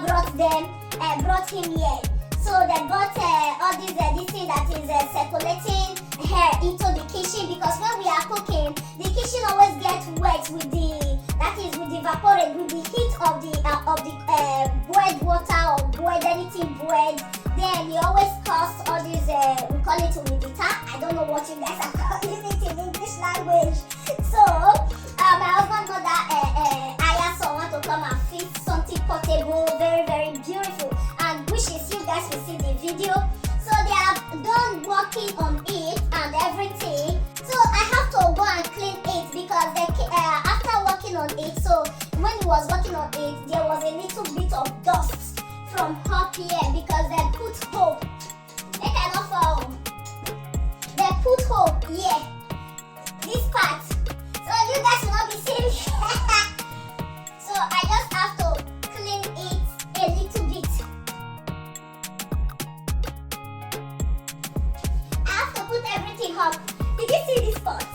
mother brought him here. So they got all this thing that is circulating hair into the kitchen, because when we are cooking, the kitchen always gets wet with the evaporate with the heat of the boiled water or boiled anything boiled. Then you always cause all this we call it humidity. I don't know what you guys are calling it in English language. So my husband got that hire someone to come and fix something portable, very very beautiful, and which is you guys will see the video. So they are done working on it and everything. So I have to go and clean it, because after working on it, so when he was working on it, there was a little bit of dust from up here, because they put hope. They cannot fall. They put hope here. This part. So you guys will not be seeing me. So I just have to clean it a little bit. I have to put everything up. Did you see this part?